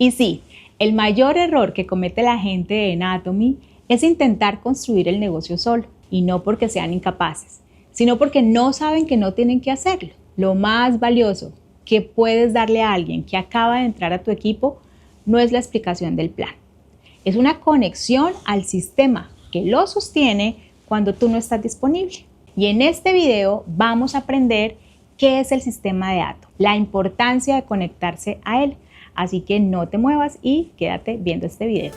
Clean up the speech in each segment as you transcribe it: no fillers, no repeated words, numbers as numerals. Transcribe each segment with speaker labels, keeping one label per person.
Speaker 1: Y sí, el mayor error que comete la gente de Anatomy es intentar construir el negocio solo, y no porque sean incapaces, sino porque no saben que no tienen que hacerlo. Lo más valioso que puedes darle a alguien que acaba de entrar a tu equipo no es la explicación del plan. Es una conexión al sistema que lo sostiene cuando tú no estás disponible. Y en este video vamos a aprender qué es el sistema de Atomy, la importancia de conectarse a él. Así que no te muevas y quédate viendo este video.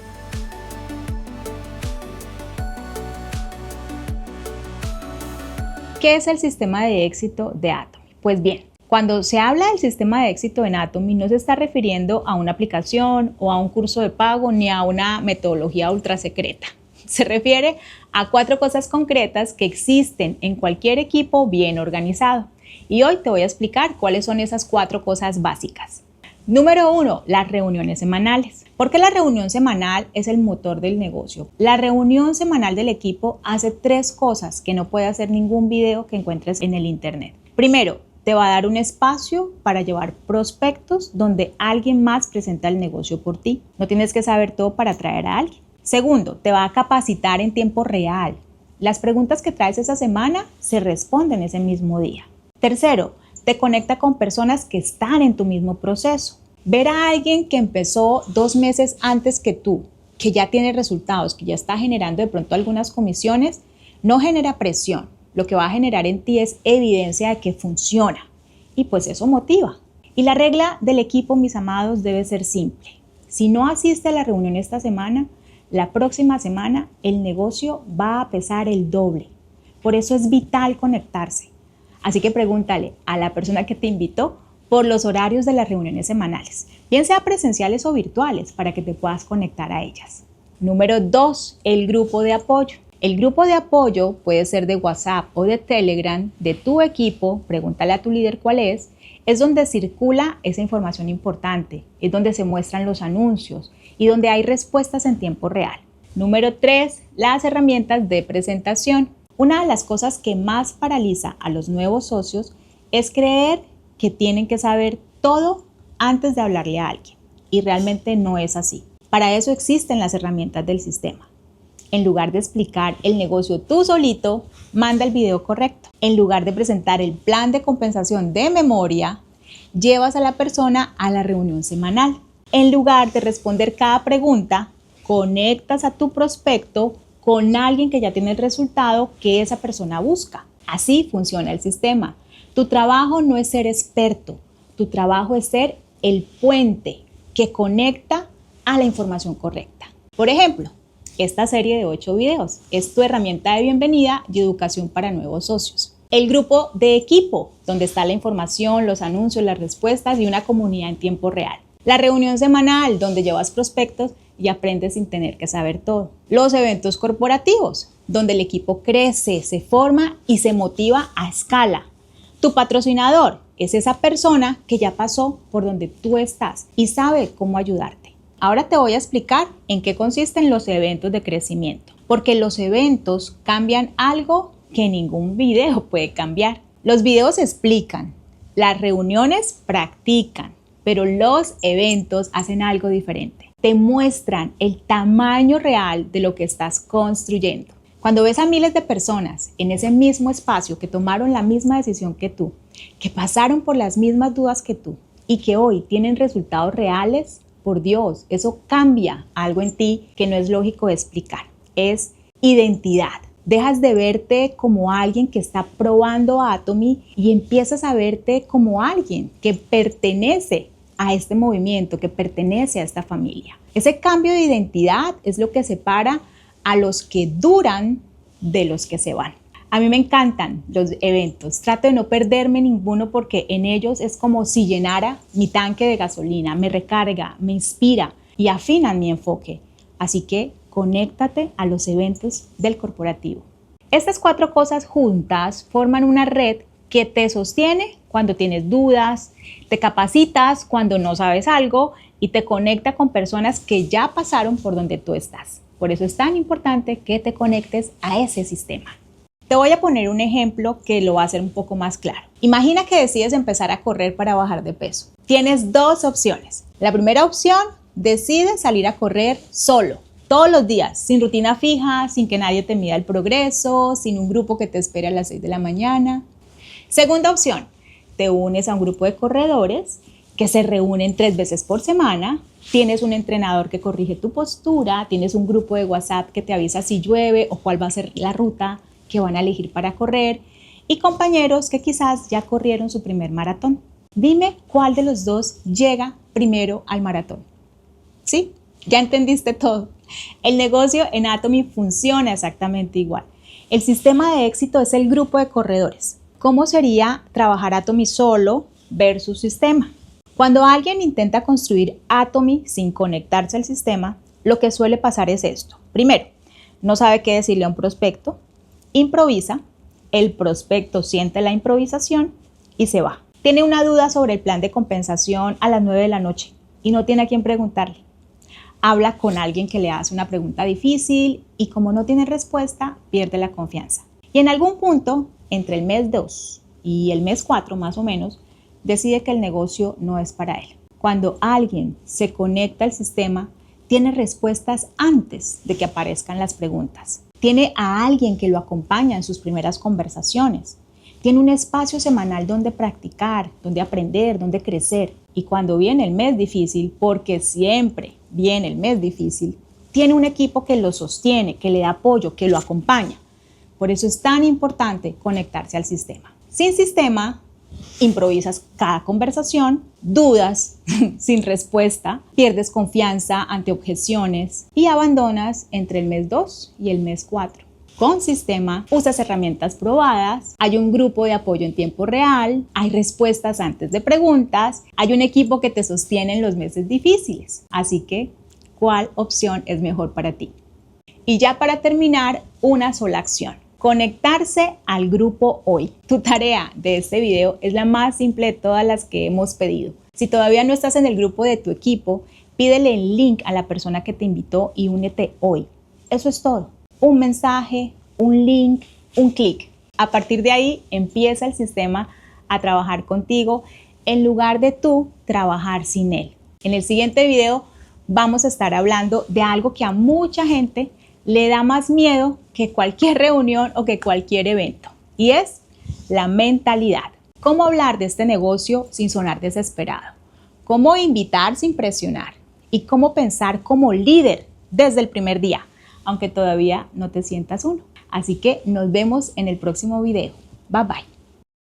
Speaker 1: ¿Qué es el sistema de éxito de Atomy? Pues bien, cuando se habla del sistema de éxito en Atomy no se está refiriendo a una aplicación o a un curso de pago ni a una metodología ultra secreta. Se refiere a 4 cosas concretas que existen en cualquier equipo bien organizado. Y hoy te voy a explicar cuáles son esas 4 cosas básicas. Número 1, las reuniones semanales. ¿Por qué la reunión semanal es el motor del negocio? La reunión semanal del equipo hace 3 cosas que no puede hacer ningún video que encuentres en el internet. Primero, te va a dar un espacio para llevar prospectos donde alguien más presenta el negocio por ti. No tienes que saber todo para atraer a alguien. Segundo, te va a capacitar en tiempo real. Las preguntas que traes esa semana se responden ese mismo día. Tercero, te conecta con personas que están en tu mismo proceso. Ver a alguien que empezó 2 meses antes que tú, que ya tiene resultados, que ya está generando de pronto algunas comisiones, no genera presión. Lo que va a generar en ti es evidencia de que funciona. Y pues eso motiva. Y la regla del equipo, mis amados, debe ser simple. Si no asiste a la reunión esta semana, la próxima semana el negocio va a pesar el doble. Por eso es vital conectarse. Así que pregúntale a la persona que te invitó por los horarios de las reuniones semanales, bien sea presenciales o virtuales, para que te puedas conectar a ellas. Número 2, el grupo de apoyo. El grupo de apoyo puede ser de WhatsApp o de Telegram de tu equipo, pregúntale a tu líder cuál es donde circula esa información importante, es donde se muestran los anuncios y donde hay respuestas en tiempo real. Número 3, las herramientas de presentación. Una de las cosas que más paraliza a los nuevos socios es creer que tienen que saber todo antes de hablarle a alguien, y realmente no es así. Para eso existen las herramientas del sistema. En lugar de explicar el negocio tú solito, manda el video correcto. En lugar de presentar el plan de compensación de memoria, llevas a la persona a la reunión semanal. En lugar de responder cada pregunta, conectas a tu prospecto con alguien que ya tiene el resultado que esa persona busca. Así funciona el sistema. Tu trabajo no es ser experto, tu trabajo es ser el puente que conecta a la información correcta. Por ejemplo, esta serie de 8 videos es tu herramienta de bienvenida y educación para nuevos socios. El grupo de equipo, donde está la información, los anuncios, las respuestas y una comunidad en tiempo real. La reunión semanal, donde llevas prospectos y aprendes sin tener que saber todo. Los eventos corporativos, donde el equipo crece, se forma y se motiva a escala. Tu patrocinador es esa persona que ya pasó por donde tú estás y sabe cómo ayudarte. Ahora te voy a explicar en qué consisten los eventos de crecimiento, porque los eventos cambian algo que ningún video puede cambiar. Los videos explican, las reuniones practican, pero los eventos hacen algo diferente. Te muestran el tamaño real de lo que estás construyendo. Cuando ves a miles de personas en ese mismo espacio que tomaron la misma decisión que tú, que pasaron por las mismas dudas que tú y que hoy tienen resultados reales, por Dios, eso cambia algo en ti que no es lógico de explicar. Es identidad. Dejas de verte como alguien que está probando Atomy y empiezas a verte como alguien que pertenece a este movimiento, que pertenece a esta familia. Ese cambio de identidad es lo que separa a los que duran de los que se van. A mí me encantan los eventos, trato de no perderme ninguno porque en ellos es como si llenara mi tanque de gasolina, me recarga, me inspira y afinan mi enfoque. Así que conéctate a los eventos del corporativo. Estas 4 cosas juntas forman una red que te sostiene cuando tienes dudas, te capacitas cuando no sabes algo y te conecta con personas que ya pasaron por donde tú estás. Por eso es tan importante que te conectes a ese sistema. Te voy a poner un ejemplo que lo va a hacer un poco más claro. Imagina que decides empezar a correr para bajar de peso. Tienes 2 opciones. La primera opción, decide salir a correr solo, todos los días, sin rutina fija, sin que nadie te mida el progreso, sin un grupo que te espere a las 6 de la mañana. Segunda opción, te unes a un grupo de corredores que se reúnen 3 veces por semana, tienes un entrenador que corrige tu postura, tienes un grupo de WhatsApp que te avisa si llueve o cuál va a ser la ruta que van a elegir para correr y compañeros que quizás ya corrieron su primer maratón. Dime cuál de los dos llega primero al maratón. ¿Sí? Ya entendiste todo. El negocio en Atomy funciona exactamente igual. El sistema de éxito es el grupo de corredores. ¿Cómo sería trabajar Atomy solo versus sistema? Cuando alguien intenta construir Atomy sin conectarse al sistema, lo que suele pasar es esto. Primero, no sabe qué decirle a un prospecto, improvisa, el prospecto siente la improvisación y se va. Tiene una duda sobre el plan de compensación a las 9 de la noche y no tiene a quién preguntarle. Habla con alguien que le hace una pregunta difícil y como no tiene respuesta, pierde la confianza. Y en algún punto, entre el mes 2 y el mes 4 más o menos, decide que el negocio no es para él. Cuando alguien se conecta al sistema, tiene respuestas antes de que aparezcan las preguntas. Tiene a alguien que lo acompaña en sus primeras conversaciones. Tiene un espacio semanal donde practicar, donde aprender, donde crecer. Y cuando viene el mes difícil, porque siempre viene el mes difícil, tiene un equipo que lo sostiene, que le da apoyo, que lo acompaña. Por eso es tan importante conectarse al sistema. Sin sistema, improvisas cada conversación, dudas sin respuesta, pierdes confianza ante objeciones y abandonas entre el mes 2 y el mes 4. Con sistema, usas herramientas probadas, hay un grupo de apoyo en tiempo real, hay respuestas antes de preguntas, hay un equipo que te sostiene en los meses difíciles. Así que, ¿cuál opción es mejor para ti? Y ya para terminar, una sola acción. Conectarse al grupo hoy. Tu tarea de este video es la más simple de todas las que hemos pedido. Si todavía no estás en el grupo de tu equipo, pídele el link a la persona que te invitó y únete hoy. Eso es todo. Un mensaje, un link, un clic. A partir de ahí empieza el sistema a trabajar contigo en lugar de tú trabajar sin él. En el siguiente video vamos a estar hablando de algo que a mucha gente le da más miedo que cualquier reunión o que cualquier evento, y es la mentalidad. Cómo hablar de este negocio sin sonar desesperado, cómo invitar sin presionar y cómo pensar como líder desde el primer día, aunque todavía no te sientas uno. Así que nos vemos en el próximo video. Bye bye.